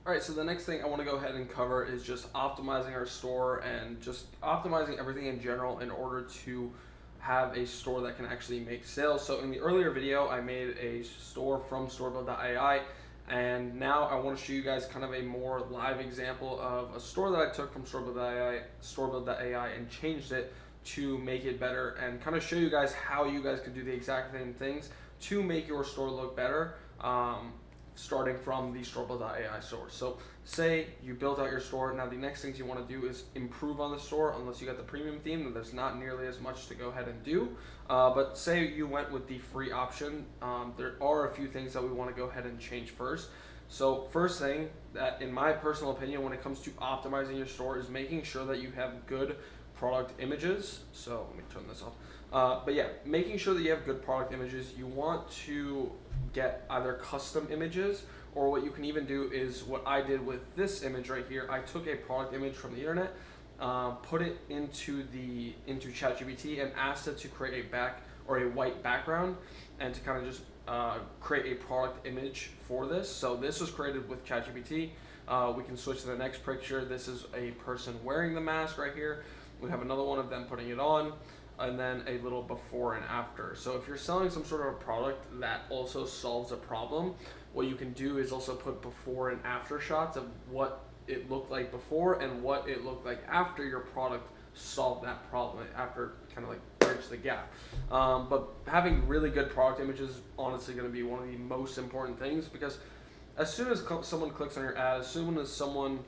All right, so the next thing I want to go ahead and cover is just optimizing our store and just optimizing everything in general in order to have a store that can actually make sales. So in the earlier video, I made a store from storebuild.ai, and now I want to show you guys kind of a more live example of a store that I took from storebuild.ai and changed it to make it better and kind of show you guys how you guys can do the exact same things to make your store look better. Starting from the storebuild.ai source. So say you built out your store. Now the next things you want to do is improve on the store. Unless you got the premium theme, then there's not nearly as much to go ahead and do. But say you went with the free option, there are a few things that we want to go ahead and change first. So first thing that, in my personal opinion, when it comes to optimizing your store, is making sure that you have good product images. So let me turn this off. But yeah, making sure that you have good product images. You want to get either custom images, or what you can even do is what I did with this image right here. I took a product image from the internet, put it into ChatGPT, and asked it to create a white background, and to kind of just create a product image for this. So this was created with ChatGPT. We can switch to the next picture. This is a person wearing the mask right here. We have another one of them putting it on, and then a little before and after. So if you're selling some sort of a product that also solves a problem, what you can do is also put before and after shots of what it looked like before and what it looked like after your product solved that problem, after kind of like bridge the gap. But having really good product images is honestly going to be one of the most important things, because as soon as someone clicks on your ad, as soon as someone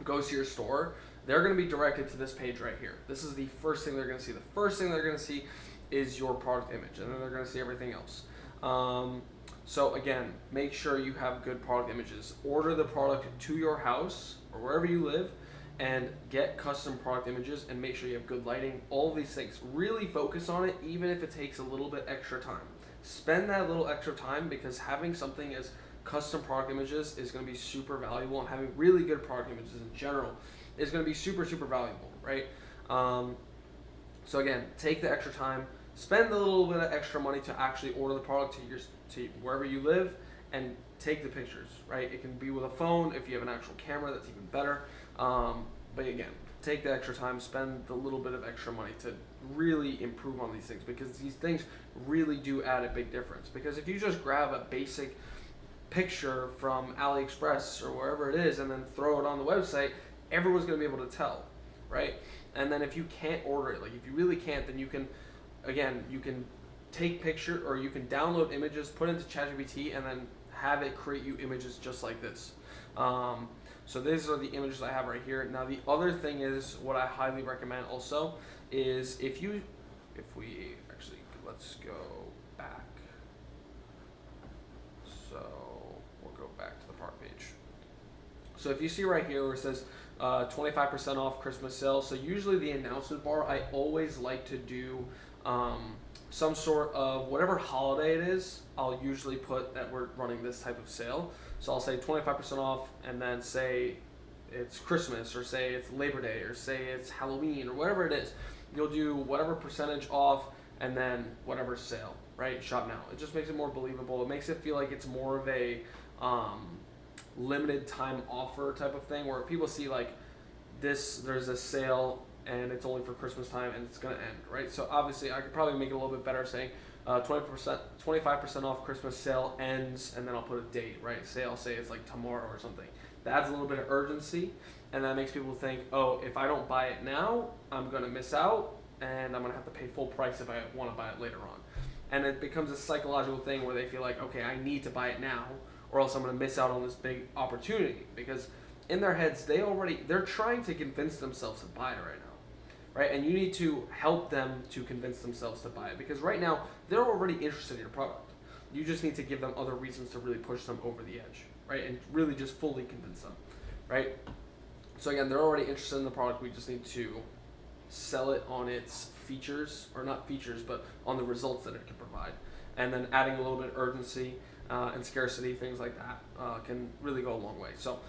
goes to your store, they're going to be directed to this page right here. This is the first thing they're going to see. The first thing they're going to see is your product image, and then they're going to see everything else. So again, make sure you have good product images. Order the product to your house or wherever you live, and get custom product images, and make sure you have good lighting. All of these things. Really focus on it, even if it takes a little bit extra time. Spend that little extra time, because having something as custom product images is going to be super valuable, and having really good product images in general is going to be super valuable, right? So again, take the extra time, spend a little bit of extra money to actually order the product to wherever you live, and take the pictures, right? It can be with a phone. If you have an actual camera, that's even better. But again, take the extra time, spend the little bit of extra money to really improve on these things, because these things really do add a big difference. Because if you just grab a basic picture from AliExpress or wherever it is and then throw it on the website, everyone's going to be able to tell, right? And then if you can't order it, like if you really can't, then you can take picture, or you can download images, put into ChatGPT, and then have it create you images just like this. So these are the images I have right here. Now the other thing is, what I highly recommend also is let's go back. So we'll go back to the product page. So if you see right here where it says 25% off Christmas sale, so usually the announcement bar, I always like to do some sort of whatever holiday it is. I'll usually put that we're running this type of sale. So I'll say 25% off, and then say it's Christmas, or say it's Labor Day, or say it's Halloween, or whatever it is. You'll do whatever percentage off, and then whatever sale, right? Shop now. It just makes it more believable. It makes it feel like it's more of a limited time offer type of thing, where people see like this, there's a sale and it's only for Christmas time and it's going to end, right? So obviously I could probably make it a little bit better, saying 25% off Christmas sale ends, and then I'll put a date, right? I'll say it's like tomorrow or something. That adds a little bit of urgency, and that makes people think, oh, if I don't buy it now, I'm going to miss out, and I'm going to have to pay full price if I want to buy it later on. And it becomes a psychological thing where they feel like, okay, I need to buy it now, or else I'm going to miss out on this big opportunity. Because in their heads, they're trying to convince themselves to buy it right now, right? And you need to help them to convince themselves to buy it, because right now they're already interested in your product. You just need to give them other reasons to really push them over the edge, right? And really just fully convince them, right? So again, they're already interested in the product. We just need to sell it on its features, or not features, but on the results that it can provide. And then adding a little bit of urgency and scarcity, things like that, can really go a long way. So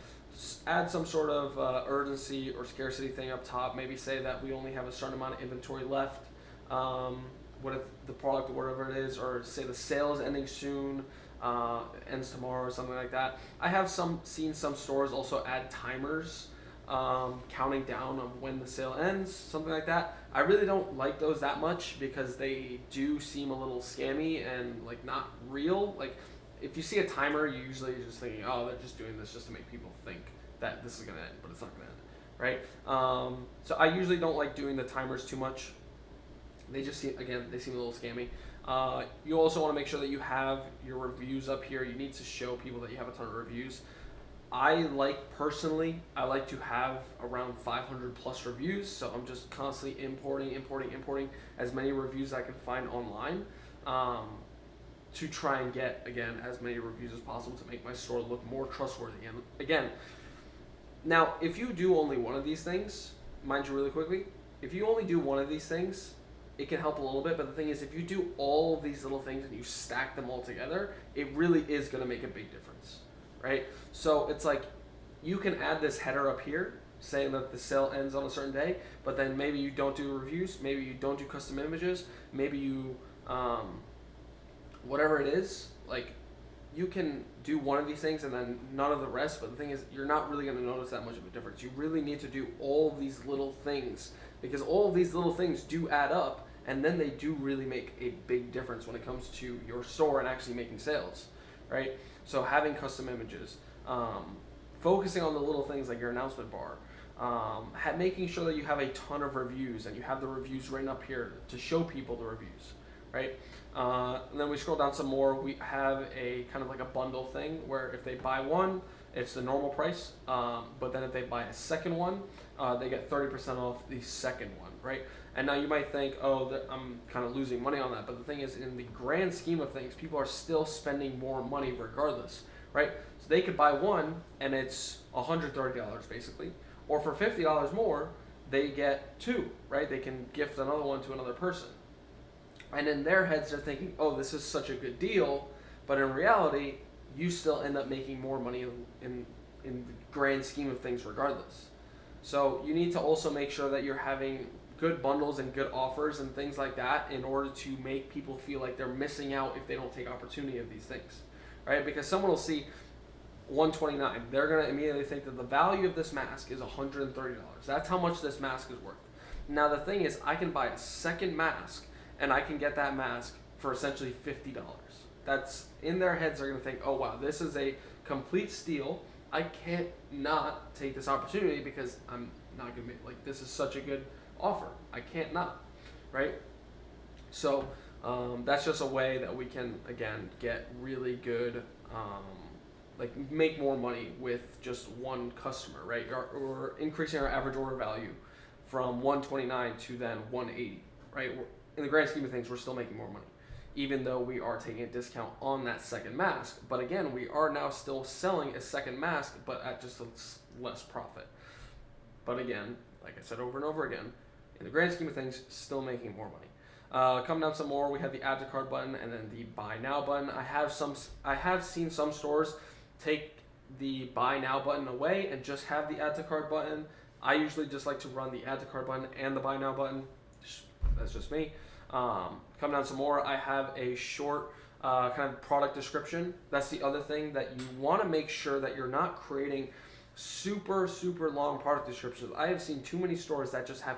add some sort of urgency or scarcity thing up top. Maybe say that we only have a certain amount of inventory left. What if the product, whatever it is, or say the sale is ending soon. ends tomorrow or something like that. I have seen some stores also add timers, counting down of when the sale ends, something like that. I really don't like those that much because they do seem a little scammy and like not real. Like if you see a timer, you usually just thinking, oh, they're just doing this just to make people think that this is gonna end, but it's not gonna end, right? So I usually don't like doing the timers too much. They just seem, again, they seem a little scammy. You also want to make sure that you have your reviews up here. You need to show people that you have a ton of reviews. Personally, I like to have around 500 plus reviews, so I'm just constantly importing as many reviews as I can find online, to try and get, again, as many reviews as possible to make my store look more trustworthy. And again, now if you do only one of these things, mind you really quickly, if you only do one of these things, it can help a little bit, but the thing is, if you do all of these little things and you stack them all together, it really is going to make a big difference, right? So it's like, you can add this header up here saying that the sale ends on a certain day, but then maybe you don't do reviews, maybe you don't do custom images, maybe you, whatever it is, like, you can do one of these things and then none of the rest, but the thing is, you're not really going to notice that much of a difference. You really need to do all of these little things, because all of these little things do add up, and then they do really make a big difference when it comes to your store and actually making sales, right? So having custom images, focusing on the little things like your announcement bar, making sure that you have a ton of reviews and you have the reviews written up here to show people the reviews, right? And then we scroll down some more. We have a kind of like a bundle thing where if they buy one, it's the normal price, but then if they buy a second one, they get 30% off the second one, right? And now you might think, oh, I'm kind of losing money on that, but the thing is, in the grand scheme of things, people are still spending more money regardless, right? So they could buy one and it's $130 basically, or for $50 more, they get two, right? They can gift another one to another person. And in their heads, they're thinking, oh, this is such a good deal, but in reality, you still end up making more money in the grand scheme of things regardless. So you need to also make sure that you're having good bundles and good offers and things like that in order to make people feel like they're missing out if they don't take opportunity of these things, right? Because someone will see $129, they're going to immediately think that the value of this mask is $130. That's how much this mask is worth. Now the thing is, I can buy a second mask and I can get that mask for essentially $50. That's, in their heads, they're going to think, oh wow, this is a complete steal. I can't not take this opportunity because I'm not going to make, like, this is such a good offer. I can't not, right? So that's just a way that we can, again, get really good, like make more money with just one customer, right? Or increasing our average order value from 129 to then 180, right? In the grand scheme of things, we're still making more money, even though we are taking a discount on that second mask. But again, we are now still selling a second mask, but at just a less profit. But again, like I said over and over again, in the grand scheme of things, still making more money. Come down some more, we have the add to cart button and then the buy now button. I have seen some stores take the buy now button away and just have the add to cart button. I usually just like to run the add to cart button and the buy now button. That's just me. Come down some more, I have a short kind of product description. That's the other thing, that you want to make sure that you're not creating super long product descriptions. I have seen too many stores that just have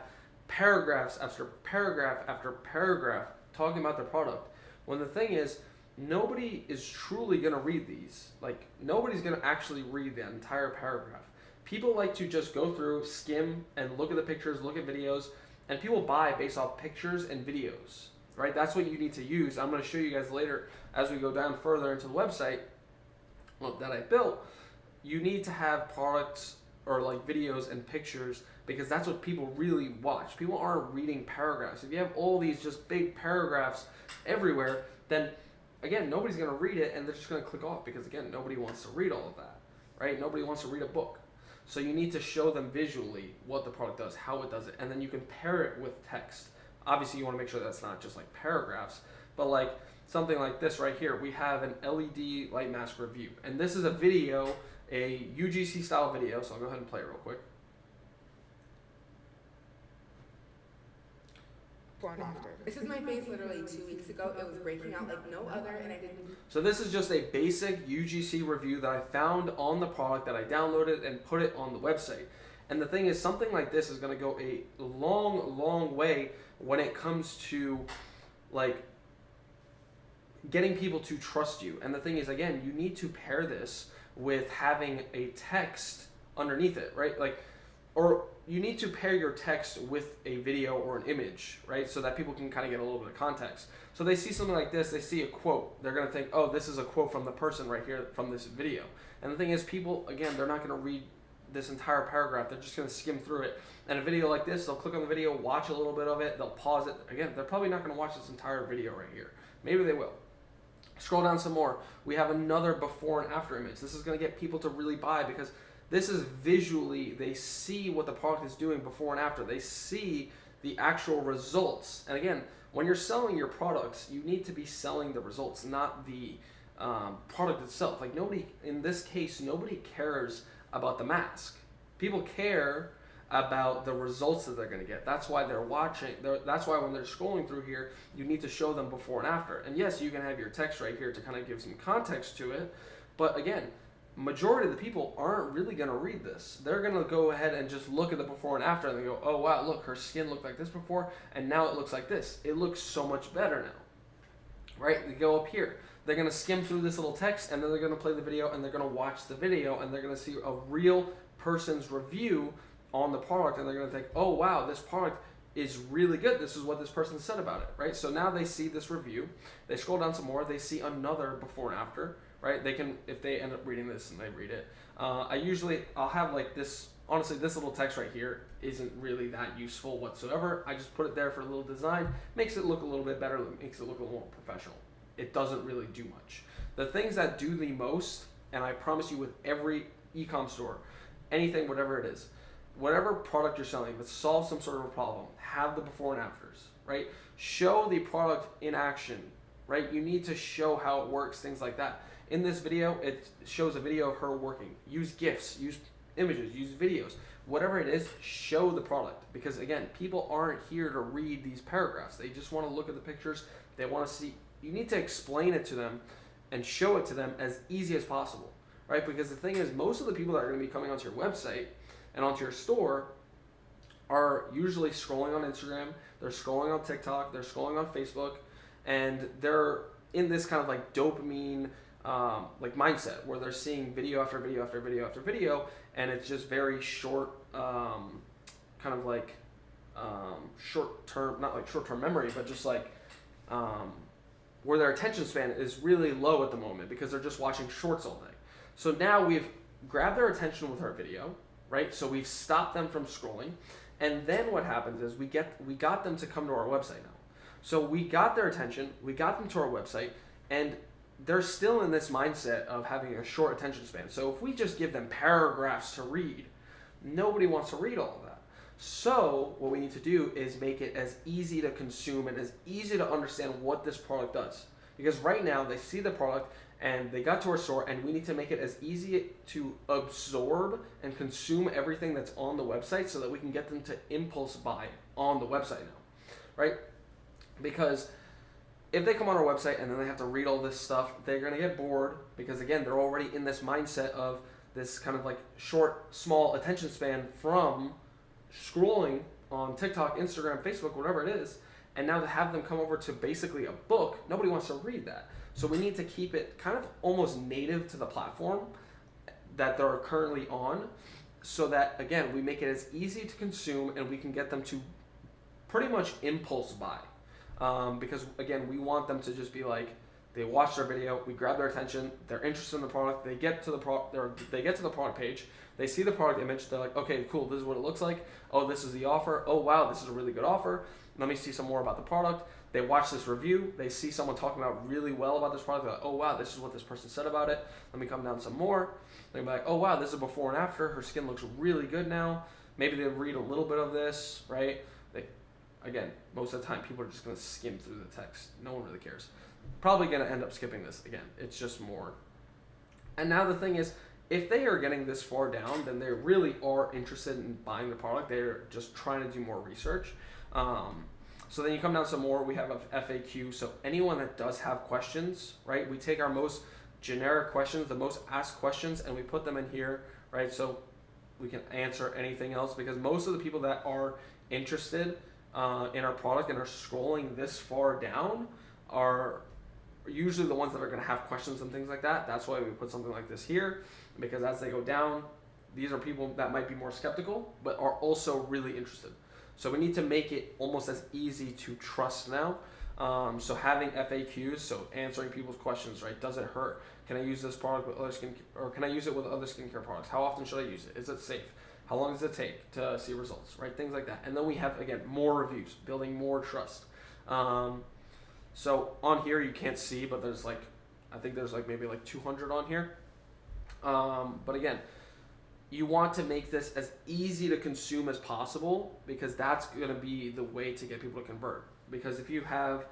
paragraphs after paragraph after paragraph talking about the product, when the thing is, nobody is truly going to read these. Like, nobody's going to actually read the entire paragraph. People like to just go through, skim, and look at the pictures, look at videos, and people buy based off pictures and videos, right? That's what you need to use. I'm going to show you guys later as we go down further into the website that I built. You need to have products or like videos and pictures, because that's what people really watch. People aren't reading paragraphs. If you have all these just big paragraphs everywhere, then again, nobody's going to read it and they're just going to click off, because again, nobody wants to read all of that, right? Nobody wants to read a book. So you need to show them visually what the product does, how it does it, and then you can pair it with text. Obviously, you want to make sure that's not just like paragraphs, but like something like this right here. We have an LED light mask review, and this is a video, a UGC style video, so I'll go ahead and play it real quick. Before and after. This is my face literally 2 weeks ago. It was breaking out like no other, and I didn't. So this is just a basic UGC review that I found on the product that I downloaded and put it on the website. And the thing is, something like this is going to go a long way when it comes to like getting people to trust you. And the thing is, again, you need to pair this with having a text underneath it, right? Like, or you need to pair your text with a video or an image, right? So that people can kind of get a little bit of context. So they see something like this, they see a quote, they're going to think, oh, this is a quote from the person right here from this video. And the thing is, people, again, they're not going to read this entire paragraph. They're just going to skim through it. And a video like this, they'll click on the video, watch a little bit of it, they'll pause it. Again, they're probably not going to watch this entire video right here. Maybe they will. Scroll down some more. We have another before and after image. This is going to get people to really buy because this is visually, they see what the product is doing before and after. They see the actual results. And again, when you're selling your products, you need to be selling the results, not the product itself. Like nobody, in this case, nobody cares about the mask. People care about the results that they're going to get. That's why they're watching. That's why when they're scrolling through here, you need to show them before and after. And yes, you can have your text right here to kind of give some context to it. But again, majority of the people aren't really going to read this. They're going to go ahead and just look at the before and after and they go, oh wow, look, her skin looked like this before and now it looks like this. It looks so much better now, right? They go up here. They're going to skim through this little text and then they're going to play the video and they're going to watch the video and they're going to see a real person's review on the product and they're going to think, oh wow, this product is really good. This is what this person said about it, right? So now they see this review, they scroll down some more, they see another before and after, right? They can, if they end up reading this and they read it, I'll have like this, honestly, this little text right here isn't really that useful whatsoever. I just put it there for a little design, makes it look a little bit better, makes it look a little more professional. It doesn't really do much. The things that do the most, and I promise you with every e-com store, anything, whatever it is, whatever product you're selling that solves some sort of a problem, have the before and afters, right? Show the product in action, right? You need to show how it works, things like that. In this video, it shows a video of her working. Use GIFs, use images, use videos, whatever it is, show the product. Because again, people aren't here to read these paragraphs. They just want to look at the pictures. They want to see, you need to explain it to them and show it to them as easy as possible, right? Because the thing is, most of the people that are going to be coming onto your website and onto your store are usually scrolling on Instagram, they're scrolling on TikTok, they're scrolling on Facebook, and they're in this kind of like dopamine like mindset where they're seeing video after video after video after video, and it's just very short, kind of like short-term, not like short-term memory, but just like where their attention span is really low at the moment because they're just watching shorts all day. So now we've grabbed their attention with our video, right? So we've stopped them from scrolling. And then what happens is we got them to come to our website now. So we got their attention, we got them to our website, and they're still in this mindset of having a short attention span. So if we just give them paragraphs to read, nobody wants to read all of that. So what we need to do is make it as easy to consume and as easy to understand what this product does. Because right now they see the product and they got to our store, and we need to make it as easy to absorb and consume everything that's on the website so that we can get them to impulse buy on the website now, right? Because if they come on our website and then they have to read all this stuff, they're going to get bored because, again, they're already in this mindset of this kind of like short, small attention span from scrolling on TikTok, Instagram, Facebook, whatever it is. And now to have them come over to basically a book, nobody wants to read that. So we need to keep it kind of almost native to the platform that they're currently on so that, again, we make it as easy to consume and we can get them to pretty much impulse buy. Because, again, we want them to just be like, they watch our video, we grab their attention, they're interested in the product, they get to the product page, they see the product image, they're like, okay, cool, this is what it looks like. Oh, this is the offer. Oh, wow, this is a really good offer. Let me see some more about the product. They watch this review, they see someone talking about really well about this product, they're like, oh wow, this is what this person said about it. Let me come down some more. They'll be like, oh wow, this is before and after. Her skin looks really good now. Maybe they read a little bit of this, right? Again, most of the time people are just going to skim through the text. No one really cares. Probably going to end up skipping this again. It's just more. And now the thing is, if they are getting this far down, then they really are interested in buying the product. They're just trying to do more research. So then you come down some more, we have a FAQ. So anyone that does have questions, right, we take our most generic questions, the most asked questions, and we put them in here, right? So we can answer anything else, because most of the people that are interested in our product and are scrolling this far down are usually the ones that are going to have questions and things like that. That's why we put something like this here, because as they go down, these are people that might be more skeptical but are also really interested. So we need to make it almost as easy to trust now. So having FAQs, so answering people's questions, right? Does it hurt? Can I use this product with other skin, or can I use it with other skincare products? How often should I use it? Is it safe? How long does it take to see results, right? Things like that. And then we have, again, more reviews, building more trust. So on here, you can't see, but there's like, I think there's like maybe like 200 on here. But again, you want to make this as easy to consume as possible, because that's going to be the way to get people to convert. Because if you have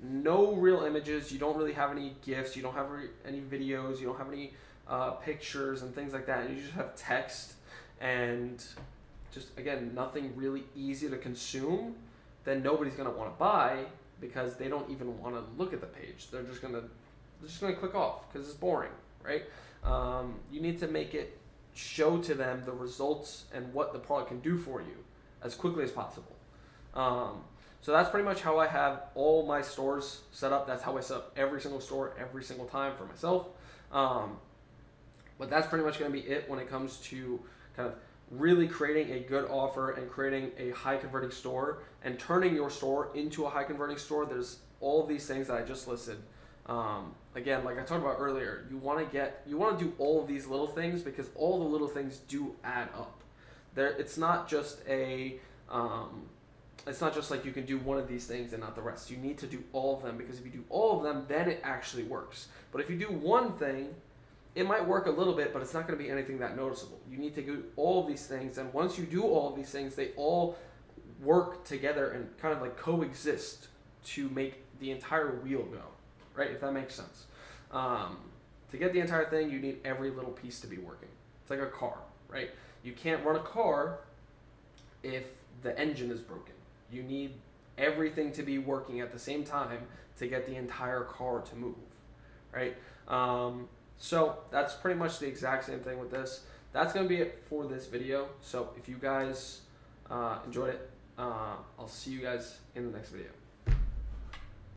no real images, you don't really have any GIFs, you don't have any videos, you don't have any pictures and things like that, and you just have text and just, again, nothing really easy to consume, then nobody's going to want to buy, because they don't even want to look at the page. They're just going to click off because it's boring, right? You need to make it show to them the results and what the product can do for you as quickly as possible. So that's pretty much how I have all my stores set up. That's how I set up every single store every single time for myself. But that's pretty much going to be it when it comes to kind of really creating a good offer and creating a high converting store and turning your store into a high converting store. There's all of these things that I just listed. Again, like I talked about earlier, you want to do all of these little things, because all the little things do add up. It's not just like you can do one of these things and not the rest. You need to do all of them, because if you do all of them, then it actually works. But if you do one thing, it might work a little bit, but it's not going to be anything that noticeable. You need to do all of these things, and once you do all of these things, they all work together and kind of like coexist to make the entire wheel go, right? If that makes sense. To get the entire thing, you need every little piece to be working. It's like a car, right? You can't run a car if the engine is broken. You need everything to be working at the same time to get the entire car to move, right? So that's pretty much the exact same thing with this. That's going to be it for this video. So if you guys enjoyed it, I'll see you guys in the next video.